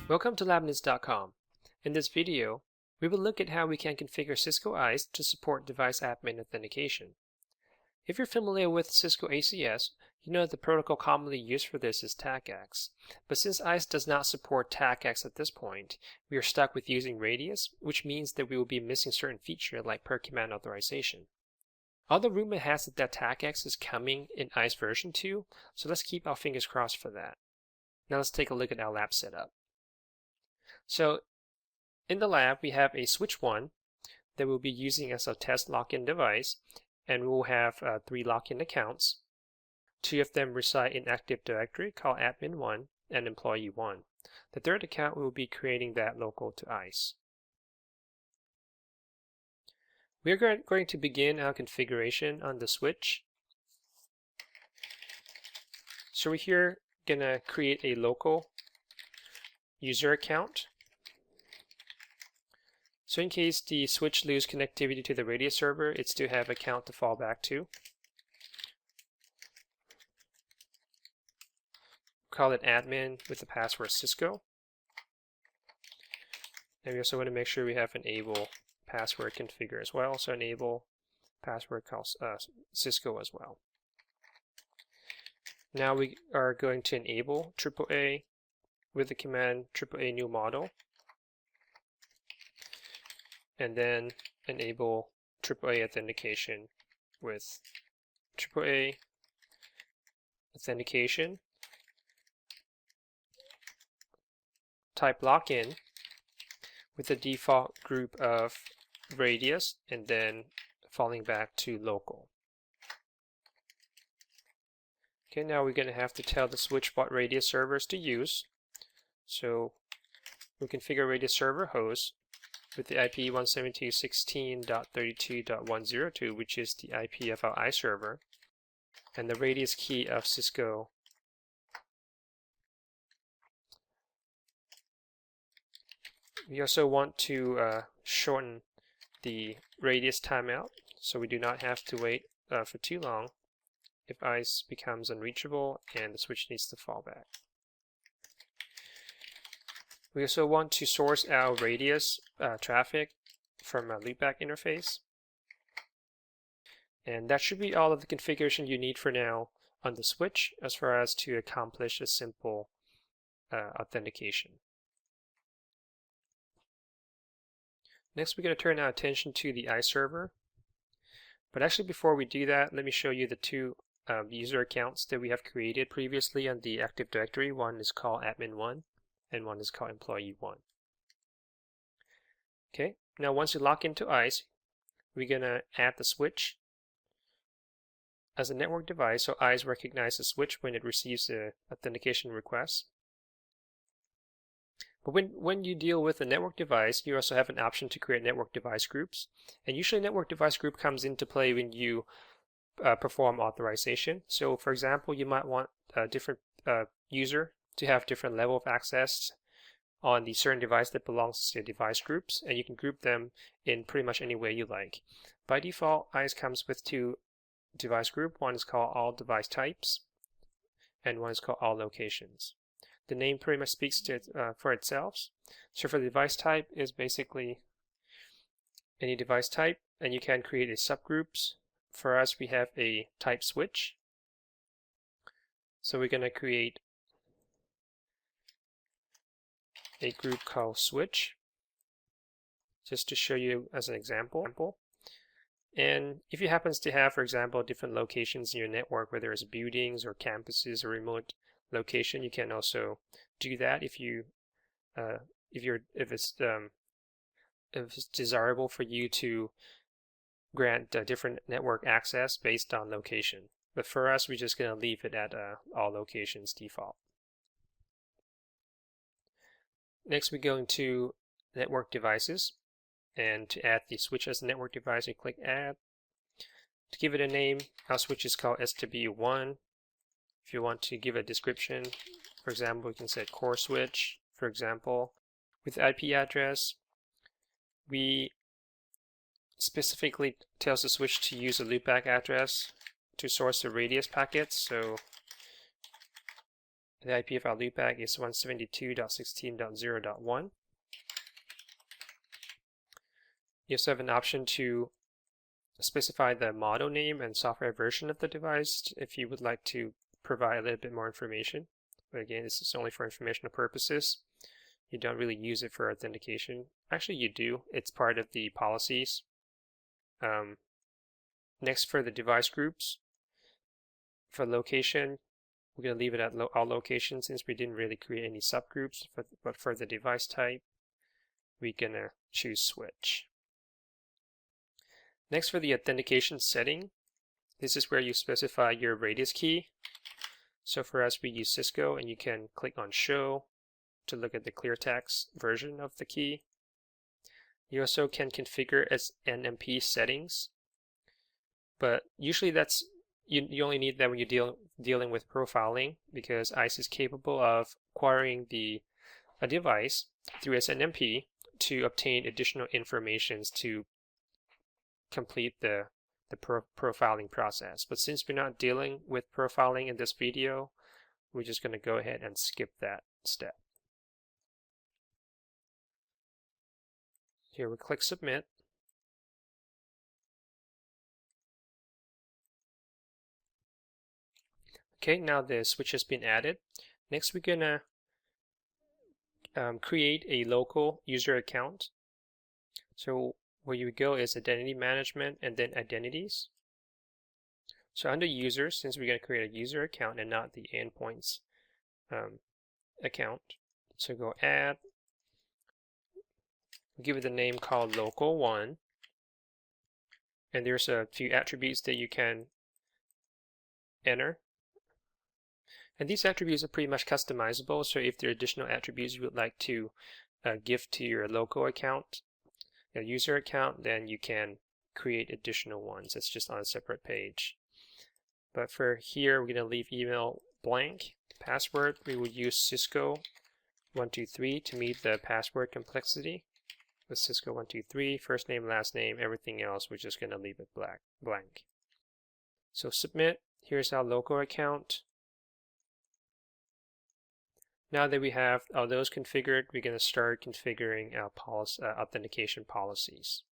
Welcome to LabMinutes.com. In this video, we will look at how we can configure Cisco ISE to support device admin authentication. If you're familiar with Cisco ACS, you know that the protocol commonly used for this is TACACS. But since ISE does not support TACACS at this point, we are stuck with using Radius, which means that we will be missing certain features like per command authorization. Although rumor has it that TACACS is coming in ISE version 2, so let's keep our fingers crossed for that. Now let's take a look at our lab setup. So in the lab, we have a switch 1 that we'll be using as a test login device, and we'll have 3 login accounts. 2 of them reside in Active Directory called admin1 and employee1. The third account, we'll be creating that local to ISE. We're going to begin our configuration on the switch. So we're here going to create a local user account. So in case the switch loses connectivity to the Radius server, it still have an account to fall back to. Call it admin with the password Cisco. And we also want to make sure we have enable password configure as well. So enable password called Cisco as well. Now we are going to enable AAA with the command AAA new model. And then enable AAA authentication with AAA authentication. Type login with the default group of Radius and then falling back to local. Okay, now we're going to have to tell the switch what Radius servers to use. So we configure Radius server host with the IP 172.16.32.102, which is the IP of our ISE server, and the Radius key of Cisco. We also want to shorten the Radius timeout, so we do not have to wait for too long if ISE becomes unreachable and the switch needs to fall back. We also want to source our Radius traffic from a loopback interface. And that should be all of the configuration you need for now on the switch as far as to accomplish a simple authentication. Next, we're going to turn our attention to the ISE server. But actually, before we do that, let me show you the 2 user accounts that we have created previously on the Active Directory. One is called admin1 and one is called employee1. Okay, now once you log into ISE, we're going to add the switch as a network device, so ISE recognizes the switch when it receives an authentication request. But when you deal with a network device, you also have an option to create network device groups. And usually network device group comes into play when you perform authorization. So for example, you might want a different user to have different level of access on the certain device that belongs to device groups, and you can group them in pretty much any way you like. By default, ISE comes with 2 device groups. One is called all device types and one is called all locations. The name pretty much speaks to it, for itself. So for the device type is basically any device type, and you can create a subgroups. For us, we have a type switch. So we're going to create a group called switch, just to show you as an example. And if you happen to have, for example, different locations in your network, whether it's buildings or campuses or remote location, you can also do that if it's desirable for you to grant different network access based on location. But for us, we're just going to leave it at all locations default. Next, we go into network devices, and to add the switch as a network device, you click add. To give it a name, our switch is called SW1. If you want to give a description, for example, we can set core switch, for example. With IP address, we specifically tells the switch to use a loopback address to source the Radius packets. So The IP file loopback is 172.16.0.1. You also have an option to specify the model name and software version of the device if you would like to provide a little bit more information. But again, this is only for informational purposes. You don't really use it for authentication. Actually, you do. It's part of the policies. Next, for the device groups, for location, we're going to leave it at all locations since we didn't really create any subgroups. But for the device type, we're going to choose switch. Next, for the authentication setting, this is where you specify your radius key. So for us, we use Cisco, and you can click on Show to look at the clear text version of the key. You also can configure as NMP settings, but usually that's you only need that when you're dealing with profiling, because ISE is capable of querying a device through SNMP to obtain additional information to complete the profiling process. But since we're not dealing with profiling in this video, we're just going to go ahead and skip that step. Here we click Submit. Okay, now the switch has been added. Next, we're going to create a local user account. So where you go is Identity Management and then Identities. So under Users, since we're going to create a user account and not the endpoints account, so go Add, give it the name called Local1, and there's a few attributes that you can enter. And these attributes are pretty much customizable, so if there are additional attributes you would like to give to your local account, your user account, then you can create additional ones. It's just on a separate page. But for here, we're going to leave email blank. Password, we will use Cisco123 to meet the password complexity. With Cisco123, first name, last name, everything else, we're just going to leave it blank. So submit. Here's our local account. Now that we have all those configured, we're going to start configuring our authentication policies.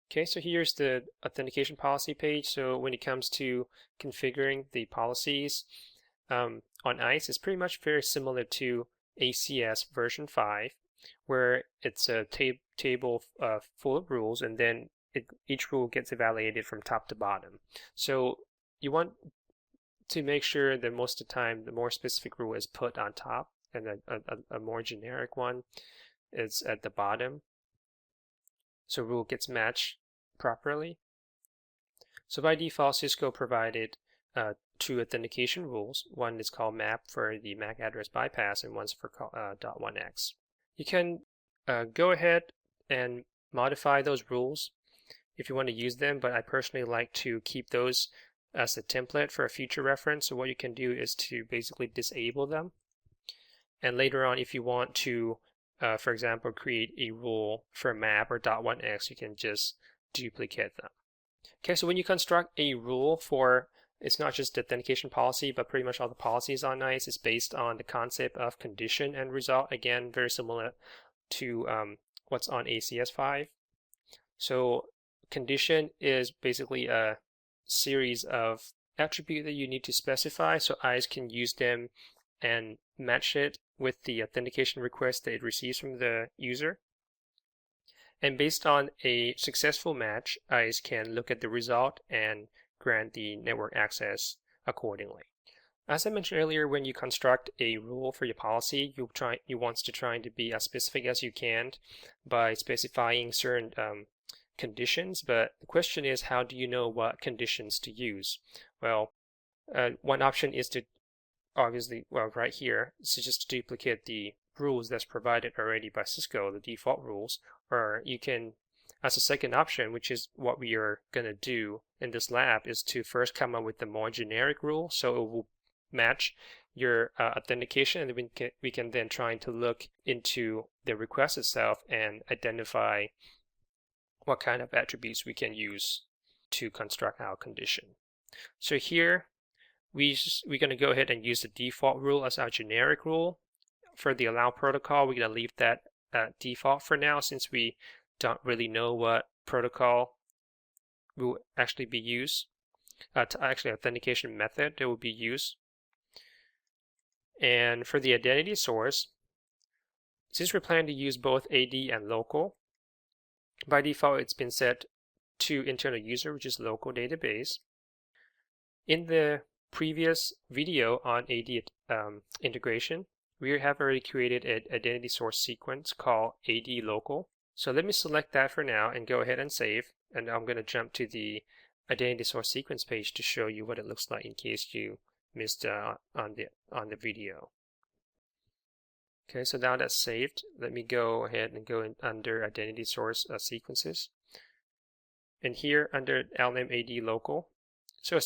Okay, so here's the authentication policy page. So when it comes to configuring the policies on ISE, it's pretty much very similar to ACS version 5, where it's a table full of rules, and then each rule gets evaluated from top to bottom. So you want to make sure that most of the time the more specific rule is put on top, and a more generic one is at the bottom, so rule gets matched properly. So by default, Cisco provided two authentication rules. One is called MAP for the MAC address bypass, and one's for .1x. You can go ahead and modify those rules if you want to use them, but I personally like to keep those as a template for a future reference. So what you can do is to basically disable them, and later on, if you want to for example, create a rule for map or .1x, you can just duplicate them. Okay, so when you construct a rule for, it's not just the authentication policy, but pretty much all the policies on ISE is based on the concept of condition and result. Again, very similar to what's on ACS 5. So condition is basically a series of attributes that you need to specify, so ISE can use them and match it with the authentication request that it receives from the user. And based on a successful match, ISE can look at the result and grant the network access accordingly. As I mentioned earlier, when you construct a rule for your policy, you want to try to be as specific as you can by specifying certain conditions. But the question is, how do you know what conditions to use? Well, one option is to obviously, well, right here, so just duplicate the rules that's provided already by Cisco, the default rules, or you can, as a second option, which is what we are going to do in this lab, is to first come up with the more generic rule, so it will match your authentication, and then we can then try to look into the request itself and identify what kind of attributes we can use to construct our condition. So here we're going to go ahead and use the default rule as our generic rule. For the allow protocol, we're going to leave that default for now, since we don't really know what protocol will actually be used, authentication method that will be used. And for the identity source, since we're planning to use both AD and local, by default it's been set to internal user, which is local database. In the previous video on AD integration, we have already created an identity source sequence called AD local. So let me select that for now and go ahead and save. And I'm going to jump to the identity source sequence page to show you what it looks like in case you missed on the video. Okay, so now that's saved. Let me go ahead and go in under identity source sequences. And here under LNAME AD local. So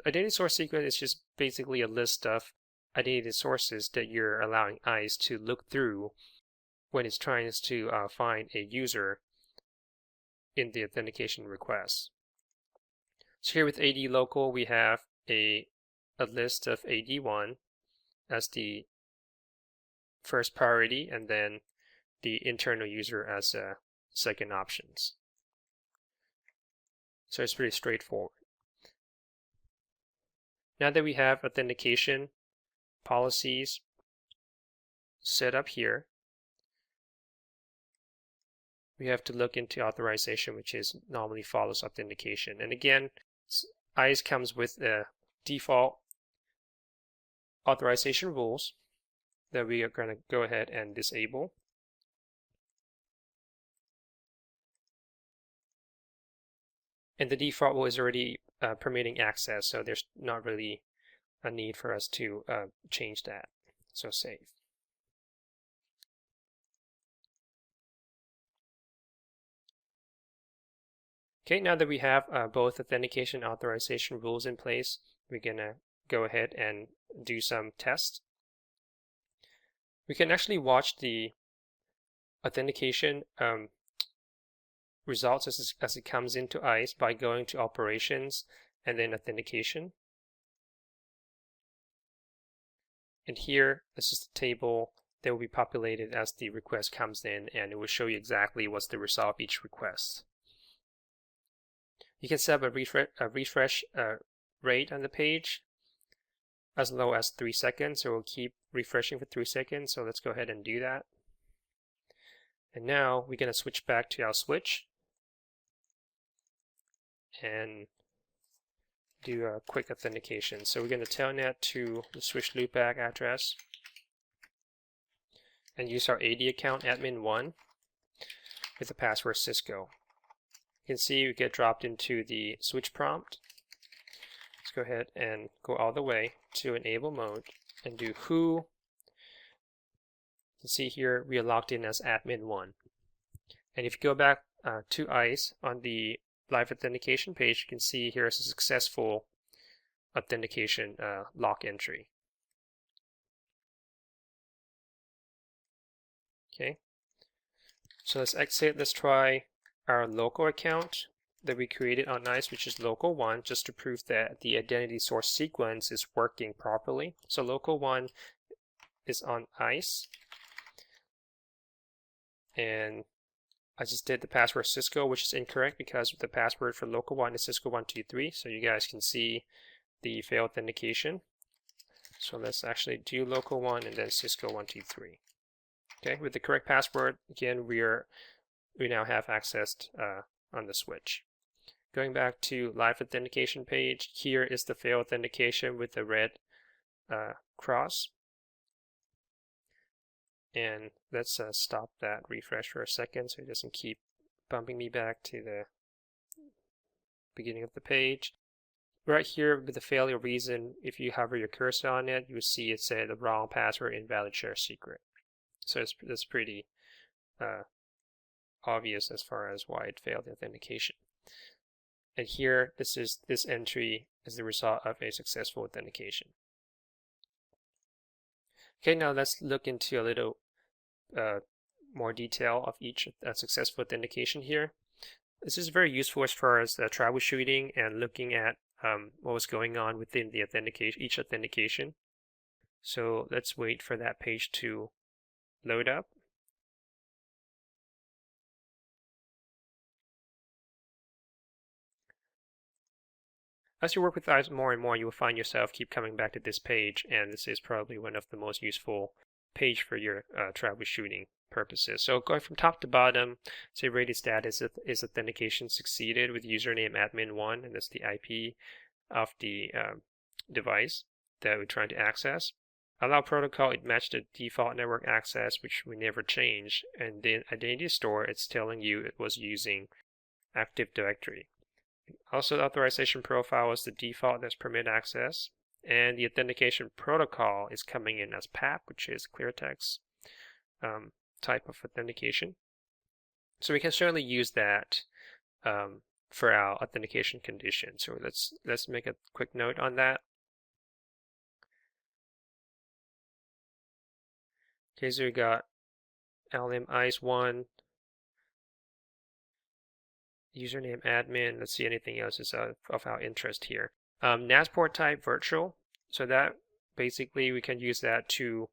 identity source sequence is just basically a list of identity sources that you're allowing ISE to look through when it's trying to find a user in the authentication request. So here with AD local, we have a list of AD1 as the first priority, and then the internal user as second options. So it's pretty straightforward. Now that we have authentication policies set up here, we have to look into authorization, which is normally follows authentication. And again, ISE comes with the default authorization rules that we are going to go ahead and disable. And the default rule is already permitting access, so there's not really a need for us to change that. So save. Okay, now that we have both authentication and authorization rules in place, we're going to go ahead and do some tests. We can actually watch the authentication results as it comes into ISE by going to operations and then authentication. And here, this is the table that will be populated as the request comes in, and it will show you exactly what's the result of each request. You can set up a refresh rate on the page as low as 3 seconds, so we'll keep refreshing for 3 seconds. So let's go ahead and do that. And now we're going to switch back to our switch and do a quick authentication. So we're going to telnet to the switch loopback address and use our AD account admin1 with the password Cisco. You can see we get dropped into the switch prompt. Let's go ahead and go all the way to enable mode and do who. You can see here we are logged in as admin1. And if you go back to ISE on the live authentication page, you can see here is a successful authentication lock entry. Okay, so let's exit. Let's try our local account that we created on ISE, which is local 1, just to prove that the identity source sequence is working properly. So local 1 is on ISE, and I just did the password Cisco, which is incorrect because the password for local 1 is Cisco123, so you guys can see the failed authentication. So let's actually do local 1 and then Cisco123. Okay, with the correct password, again, we now have access on the switch. Going back to live authentication page, here is the failed authentication with the red cross. And let's stop that refresh for a second so it doesn't keep bumping me back to the beginning of the page. Right here with the failure reason, if you hover your cursor on it, you will see it say the wrong password, invalid share secret. So it's pretty obvious as far as why it failed the authentication. And here, this entry is the result of a successful authentication. Okay, now let's look into a little more detail of each successful authentication here. This is very useful as far as troubleshooting and looking at what was going on within the each authentication. So let's wait for that page to load up. As you work with ISE more and more, you will find yourself keep coming back to this page, and this is probably one of the most useful page for your troubleshooting purposes. So going from top to bottom, say rated status is authentication succeeded with username admin1, and that's the IP of the device that we're trying to access. Allow protocol, it matched the default network access, which we never changed, and the identity store, it's telling you it was using Active Directory. Also, the authorization profile was the default that's permit access, and the authentication protocol is coming in as PAP, which is clear text type of authentication. So we can certainly use that for our authentication conditions. So let's make a quick note on that. Okay, so we got LM ISE1, username admin. Let's see anything else is of our interest here. NAS port type virtual. So that basically we can use that to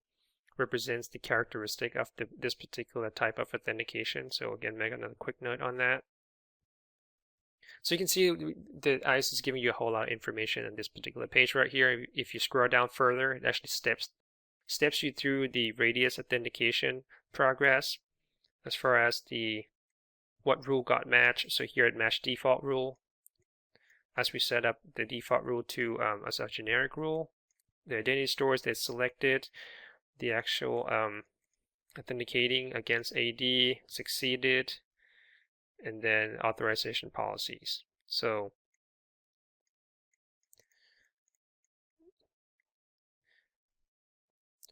represent the characteristic of this particular type of authentication. So again, make another quick note on that. So you can see the ISE is giving you a whole lot of information on this particular page right here. If you scroll down further, it actually steps you through the radius authentication progress as far as what rule got matched. So here it matched default rule as we set up the default rule to as a generic rule. The identity stores that selected the actual authenticating against AD succeeded, and then authorization policies. So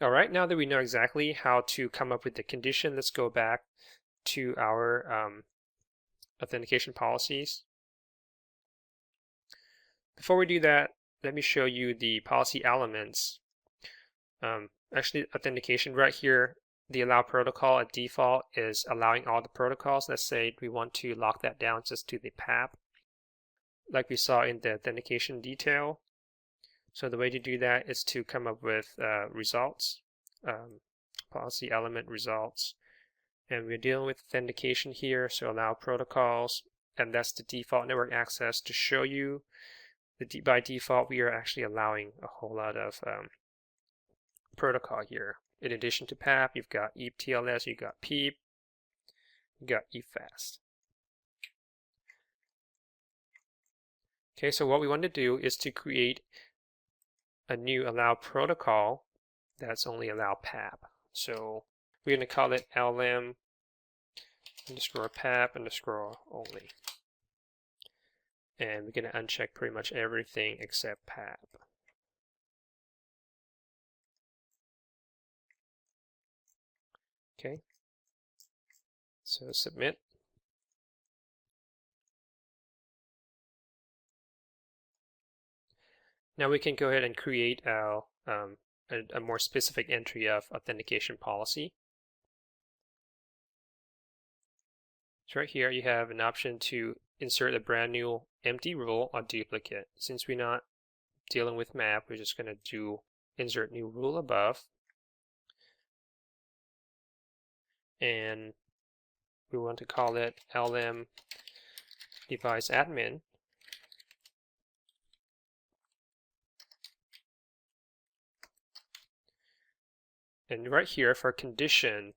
all right, now that we know exactly how to come up with the condition, let's go back to our authentication policies. Before we do that, let me show you the policy elements. Actually, authentication right here, the allow protocol at default is allowing all the protocols. Let's say we want to lock that down just to the PAP, like we saw in the authentication detail. So the way to do that is to come up with results, policy element results. And we're dealing with authentication here, so allow protocols, and that's the default network access to show you. By default, we are actually allowing a whole lot of protocol here. In addition to PAP, you've got ETLS, you've got PEEP, you've got EFAST. Okay, so what we want to do is to create a new allow protocol that's only allow PAP. So we're going to call it LM underscore PAP underscore only. And we're going to uncheck pretty much everything except PAP. Okay, so submit. Now we can go ahead and create our a more specific entry of authentication policy. So right here you have an option to insert a brand new empty rule or duplicate. Since we're not dealing with map, we're just going to do insert new rule above. And we want to call it LM device admin. And right here for condition,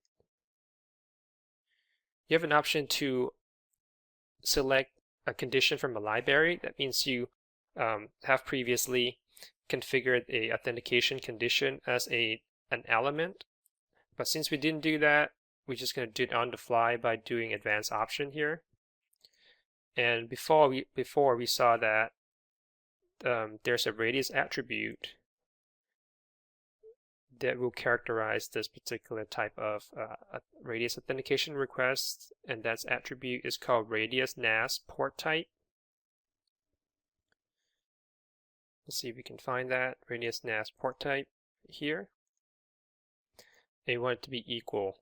you have an option to select a condition from a library. That means you have previously configured a authentication condition as an element. But since we didn't do that, we're just going to do it on the fly by doing advanced option here. And before we saw that there's a radius attribute that will characterize this particular type of radius authentication request, and that attribute is called radius NAS port type. Let's see if we can find that radius NAS port type here. And we want it to be equal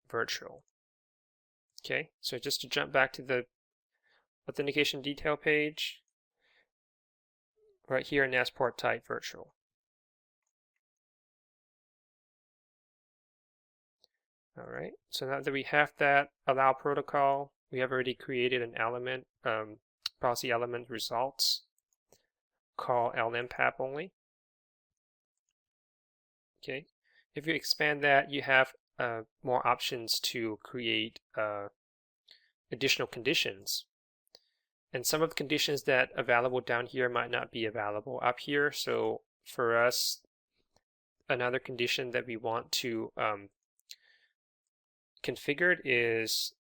virtual. Okay, so just to jump back to the authentication detail page, right here in port type virtual. All right, so now that we have that allow protocol, we have already created an element, policy element results, call lmpap only. Okay, if you expand that, you have more options to create additional conditions. And some of the conditions that are available down here might not be available up here. So for us, another condition that we want to configured is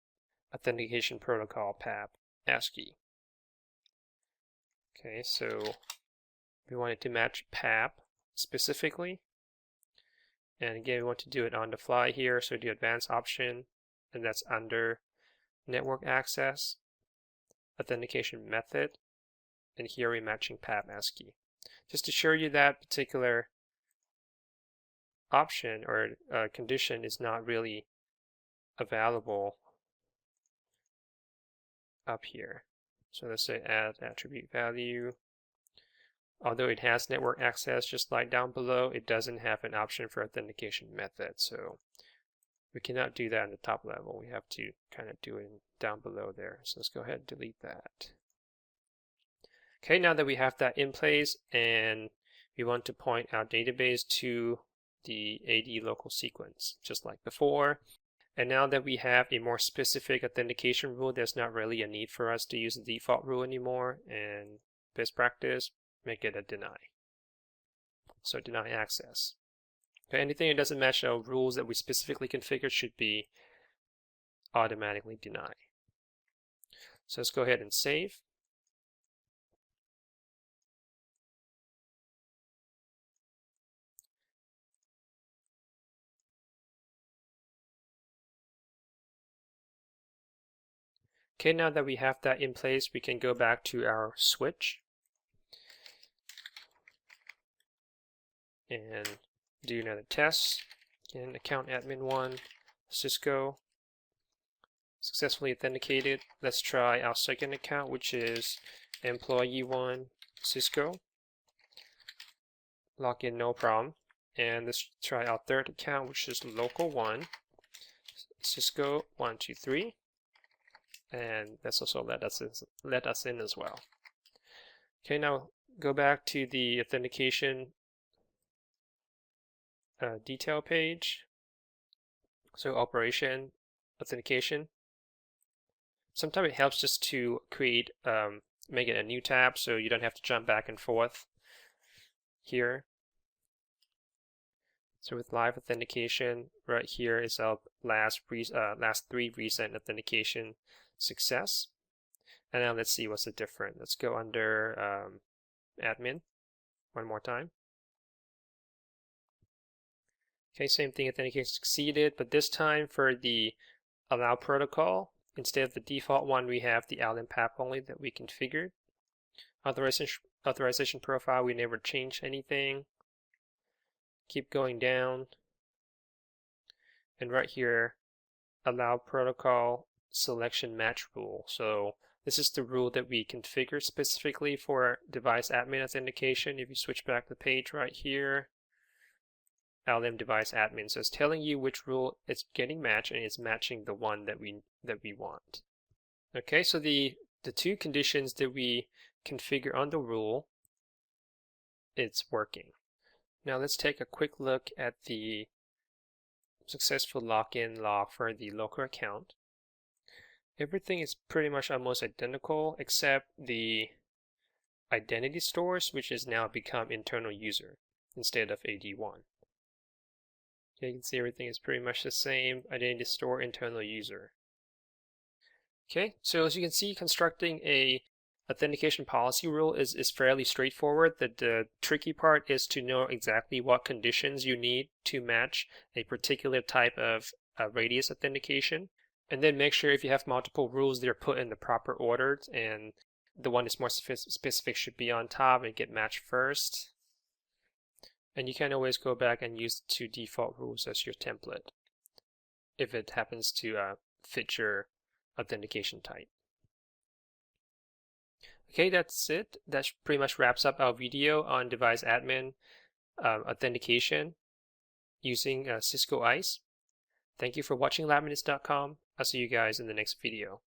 Authentication Protocol PAP ASCII. Okay, so we want it to match PAP specifically. And again, we want to do it on the fly here, so the advanced option, and that's under network access, authentication method, and here we're matching PAP ASCII. Just to show you that particular option or condition is not really available up here. So let's say add attribute value. Although it has network access just like down below, it doesn't have an option for authentication method. So we cannot do that in the top level. We have to kind of do it down below there. So let's go ahead and delete that. Okay, now that we have that in place and we want to point our database to the AD local sequence, just like before. And now that we have a more specific authentication rule, there's not really a need for us to use the default rule anymore. And best practice, make it a deny. So deny access. Okay, anything that doesn't match our rules that we specifically configured should be automatically denied. So let's go ahead and save. Okay, now that we have that in place, we can go back to our switch and do another test. Again, account admin 1, Cisco, successfully authenticated. Let's try our second account, which is employee 1, Cisco. Login, no problem. And let's try our third account, which is local 1, Cisco 123. And that's also let us in as well. Okay, now go back to the authentication detail page. So operation authentication. Sometimes it helps just to create make it a new tab so you don't have to jump back and forth here. So with live authentication, right here is our last 3 recent authentication success. And now let's see what's the difference. Let's go under admin one more time. Okay, same thing, authentication succeeded, but this time for the allow protocol, instead of the default one, we have the lmpap only that we configured. Authorization profile, we never changed anything. Keep going down. And right here, allow protocol selection match rule. So this is the rule that we configure specifically for device admin authentication. If you switch back the page right here, LM device admin, so it's telling you which rule it's getting matched, and it's matching the one that we want. Okay, so the two conditions that we configure on the rule, it's working. Now let's take a quick look at the successful login log for the local account. Everything is pretty much almost identical except the identity stores, which has now become internal user instead of AD1. Okay, you can see everything is pretty much the same. Identity store, internal user. Okay, so as you can see, constructing a authentication policy rule is fairly straightforward. The tricky part is to know exactly what conditions you need to match a particular type of radius authentication. And then make sure if you have multiple rules, they're put in the proper order, and the one that's more specific should be on top and get matched first. And you can always go back and use the 2 default rules as your template if it happens to fit your authentication type. Okay, that's it. That pretty much wraps up our video on device admin authentication using Cisco ISE. Thank you for watching LabMinutes.com. I'll see you guys in the next video.